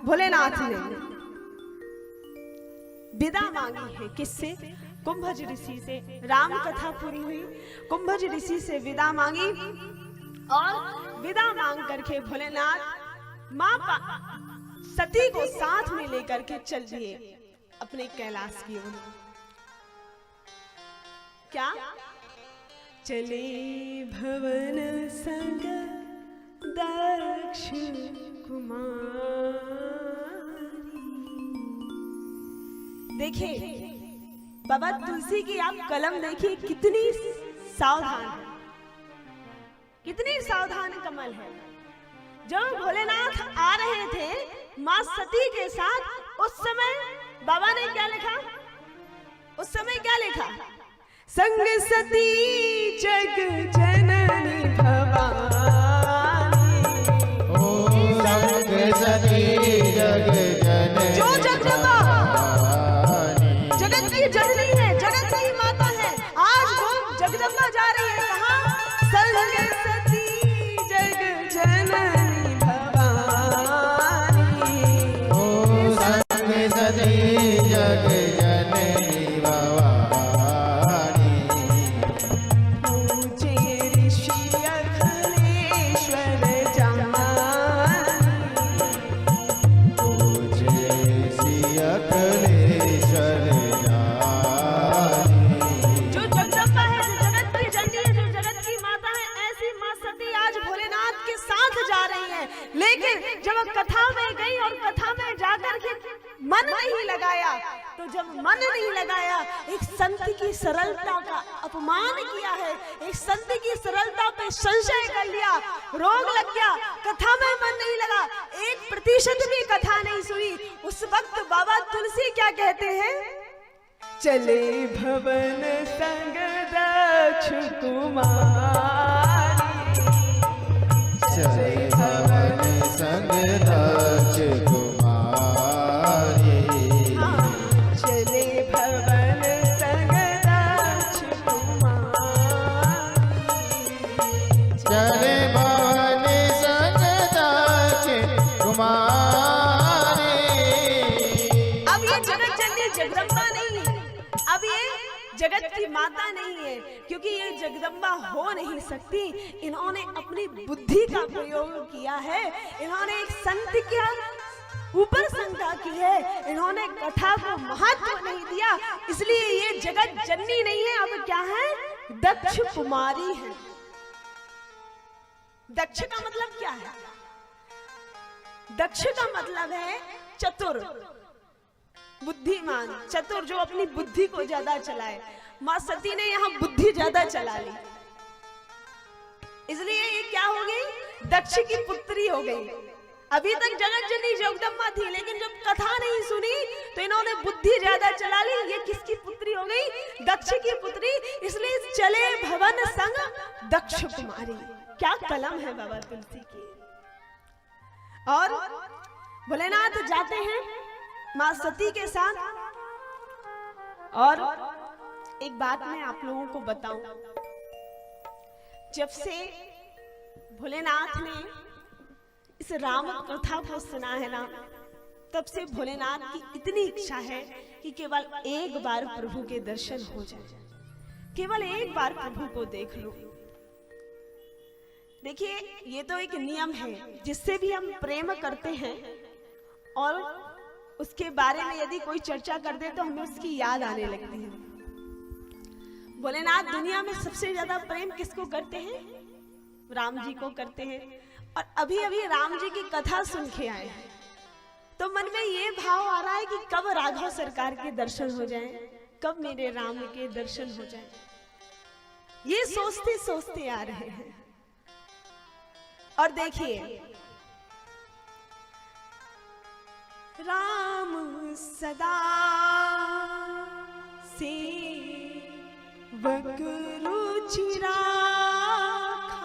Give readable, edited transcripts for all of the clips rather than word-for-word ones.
भोलेनाथ ने विदा मांगी है। किससे? कुंभज ऋषि से। राम कथा पूरी हुई, कुंभज ऋषि से विदा मांगी और विदा मांग करके भोलेनाथ मां सती को साथ में लेकर के चल दिए अपने कैलाश की ओर। क्या? चले भवन संग दक्ष कुमारी। देखिए बाबा तुलसी की आप कलम देखिए, कितनी सावधान है, कितनी सावधान कमल है। जब भोलेनाथ आ रहे थे मां सती के साथ, उस समय बाबा ने क्या लिखा? उस समय क्या लिखा? संग सती जग जननी भवानी। ओ संग सती जग जननी, जो जगदम्बा जगत की जननी है, जगत की माता है, आज वो जगदम्बा जा रही है कहाँ? संग सती जग जननी भवानी। ओ संग सती जग जननी भवानी। कथा में गई और कथा में जाकर के मन नहीं लगाया, तो जब मन नहीं लगाया, एक संत की सरलता का अपमान किया है, एक संत की सरलता पे संशय कर लिया, रोग लग गया, कथा में मन नहीं लगा, 1% भी कथा नहीं सुनी। उस वक्त बाबा तुलसी क्या कहते हैं? चले भवन संग दक्ष कुमारी। चले भवन संग दक्ष कुमारी। चले भवन संग दक्ष कुमारी। चले भवन संग दक्ष कुमारी। अब ये जगत जननी जगदम्बा नहीं है, अब ये जगत की माता नहीं है, क्योंकि ये जगदम्बा हो नहीं सकती। इन्होंने अपनी बुद्धि का प्रयोग किया है, इन्होंने एक संत के ऊपर शंका की है, इन्होंने कथा को महत्व नहीं दिया, इसलिए ये जगत जननी नहीं है। अब क्या है? दक्ष कुमारी है। दक्ष का मतलब क्या है? दक्ष का मतलब है चतुर, बुद्धिमान, चतुर, जो अपनी बुद्धि को ज्यादा चलाए। मां सती ने यहाँ बुद्धि ज्यादा चला ली, इसलिए ये क्या हो गई? दक्ष की पुत्री हो गई। अभी तक जगत जननी जगदम्बा थी, लेकिन जब कथा नहीं सुनी तो इन्होंने बुद्धि ज्यादा चला ली। ये किसकी पुत्री हो गई? दक्ष की पुत्री। इसलिए चले भवन संग दक्ष कुमारी। क्या कलम है बाबा तुलसी की। और भोलेनाथ जाते हैं मां सती के साथ। और एक बात मैं आप लोगों को बताऊं, जब से भोलेनाथ ने इस राम कथा को सुना है ना, तब से भोलेनाथ की इतनी इच्छा है कि केवल एक बार प्रभु के दर्शन हो जाए, केवल एक बार प्रभु को देख लो। देखिए ये तो एक नियम है, जिससे भी हम प्रेम करते हैं और उसके बारे में यदि कोई चर्चा कर दे तो हमें उसकी याद आने लगती है। भोलेनाथ दुनिया में सबसे ज्यादा प्रेम किसको करते हैं? राम जी को करते हैं। और अभी अभी राम जी की कथा सुन के आए हैं, तो मन में ये भाव आ रहा है कि कब राघव सरकार के दर्शन हो जाएं, कब मेरे राम के दर्शन हो जाएं। ये सोचते सोचते आ रहे हैं। और देखिए राम सदा सेवक रुचि राखा,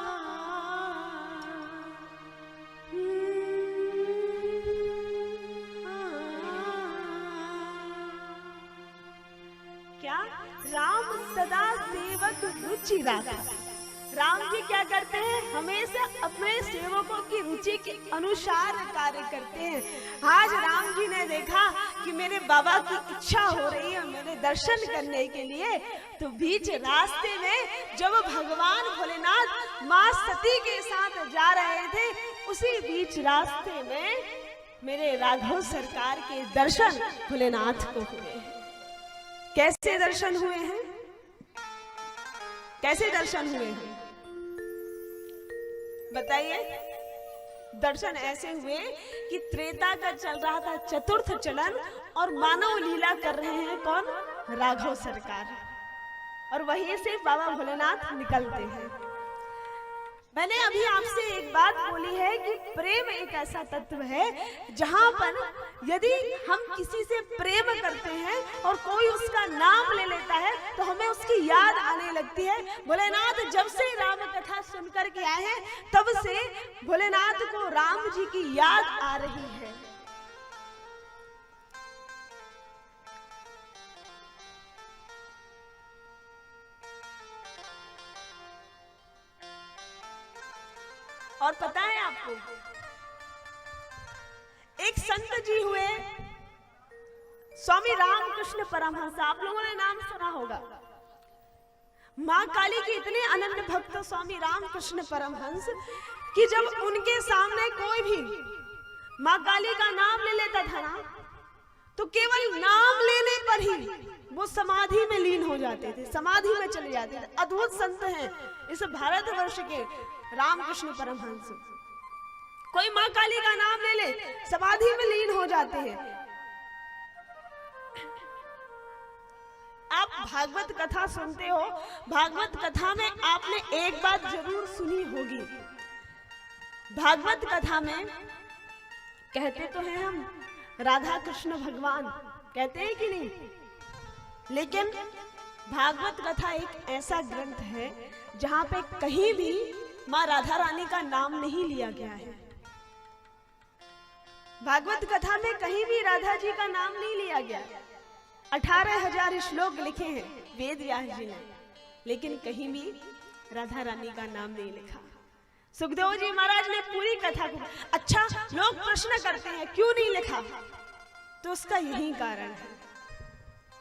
क्या? राम सदा सेवक रुचि राखा। राम जी क्या करते हैं, हमेशा अपने सेवकों की रुचि के अनुसार कार्य करते हैं। आज राम जी ने देखा कि मेरे बाबा की इच्छा हो रही है मेरे दर्शन करने के लिए, तो बीच रास्ते में जब भगवान भोलेनाथ माँ सती के साथ जा रहे थे, उसी बीच रास्ते में मेरे राघव सरकार के दर्शन भोलेनाथ को हुए हैं। कैसे दर्शन हुए हैं, कैसे दर्शन हुए हैं बताइए। दर्शन ऐसे हुए कि त्रेता का चल रहा था चतुर्थ चलन और मानव लीला कर रहे हैं कौन, राघव सरकार, और वहीं से बाबा भोलेनाथ निकलते हैं। मैंने अभी आपसे एक बात बोली है कि प्रेम एक ऐसा तत्व है जहां पर यदि हम किसी से प्रेम करते हैं और कोई उसका नाम ले लेता है तो हमें उसकी याद आने लगती है। भोलेनाथ जब से राम कथा सुनकर के आए हैं तब से भोलेनाथ को राम जी की याद आ रही है। और पता है आपको, एक संत जी हुए स्वामी रामकृष्ण परमहंस, आप लोगों ने नाम सुना होगा। मां काली के इतने अनन्य भक्त स्वामी रामकृष्ण परमहंस कि जब उनके सामने कोई भी मां काली का नाम ले लेता था ना, तो केवल नाम लेने पर ही वो समाधि में लीन हो जाते थे, समाधि में चले जाते थे। अद्भुत संत हैं इस भारतवर्ष के रामकृष्ण परमहंस। कोई मां काली का नाम ले ले, समाधि में लीन हो जाते हैं। आप भागवत कथा सुनते हो, भागवत कथा में आपने एक बात जरूर सुनी होगी। भागवत कथा में कहते तो हैं हम राधा कृष्ण भगवान, कहते हैं कि नहीं, लेकिन भागवत कथा एक ऐसा ग्रंथ है जहां पे कहीं भी मां राधा रानी का नाम नहीं लिया गया है। भागवत कथा में कहीं भी राधा जी का नाम नहीं लिया गया। 18,000 श्लोक लिखे हैं वेद व्यास जी ने, लेकिन कहीं भी राधा रानी का नाम नहीं लिखा। सुखदेव जी महाराज ने पूरी कथा को, अच्छा लोग प्रश्न करते हैं क्यों नहीं लिखा, तो उसका यही कारण है।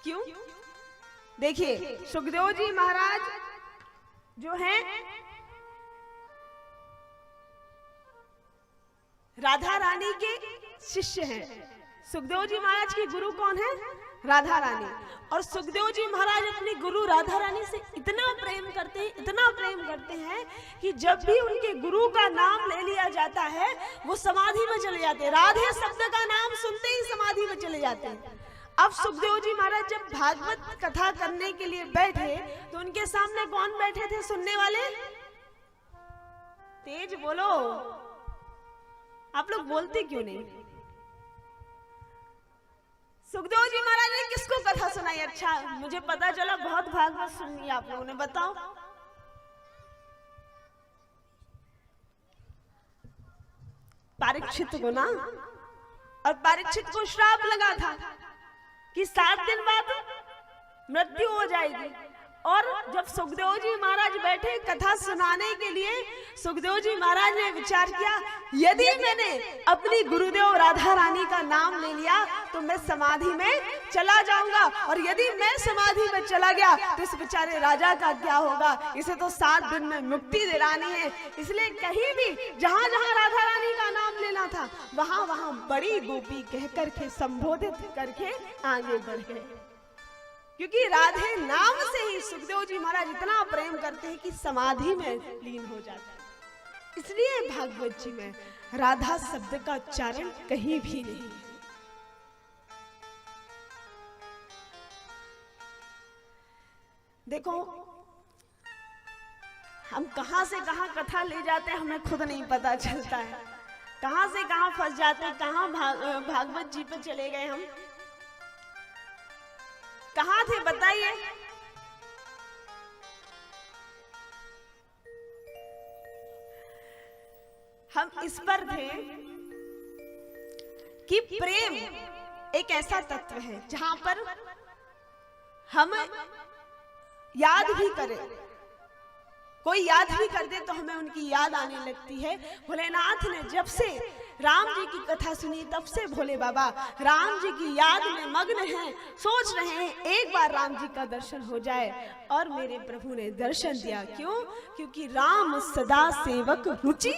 क्यों? देखिए, सुखदेव जी महाराज जो हैं राधा रानी के शिष्य हैं। सुखदेव जी महाराज की गुरु कौन है? राधा रानी। और सुखदेव जी महाराज अपनी गुरु राधा रानी से इतना प्रेम करते हैं, इतना प्रेम करते हैं कि जब भी उनके गुरु का नाम ले लिया जाता है वो समाधि में चले जाते हैं। राधे शब्द का नाम सुनते ही समाधि में चले जाते हैं। अब सुखदेव जी महाराज जब भागवत कथा करने के लिए बैठे तो उनके सामने कौन बैठे थे सुनने वाले? तेज बोलो, आप लोग बोलते क्यों नहीं? सुखदेव जी महाराज ने किसको कथा सुनाई? अच्छा, मुझे पता चला बहुत भागवत सुनी आप लोगों ने, बताओ। परीक्षित को ना, और परीक्षित को श्राप लगा था कि 7 दिन बाद मृत्यु हो जाएगी। और जब सुखदेव जी महाराज बैठे कथा सुनाने के लिए, सुखदेव जी महाराज ने विचार किया यदि मैंने अपनी गुरुदेव राधा रानी का नाम ले लिया तो मैं समाधि में चला जाऊंगा, और यदि मैं समाधि में चला गया तो इस बेचारे राजा का क्या होगा? इसे तो 7 दिन में मुक्ति दिलानी है। इसलिए कहीं भी जहां जहां राधा रानी का नाम लेना था वहां वहां बड़ी गोपी कह करके संबोधित करके आगे बढ़ गए, क्योंकि राधे नाम से ही सुखदेव जी महाराज इतना प्रेम करते हैं कि समाधि में लीन हो जाते हैं। इसलिए भागवत जी में राधा शब्द का उच्चारण कहीं भी नहीं है। देखो, हम कहां से कहां कथा ले जाते हैं हमें खुद नहीं पता चलता है, कहां से कहां फंस जाते हैं, कहां भागवत जी पे चले गए हम। कहां थे बताइए? हम इस पर थे कि प्रेम एक ऐसा तत्व है जहां पर हम याद भी करें, कोई याद भी कर दे तो हमें उनकी याद आने लगती है। भोलेनाथ ने जब से राम जी की कथा सुनी तब से भोले बाबा राम जी की याद में मग्न हैं, सोच रहे हैं एक बार राम जी का दर्शन हो जाए। और मेरे प्रभु ने दर्शन दिया। क्यों? क्योंकि राम सदा सेवक रुचि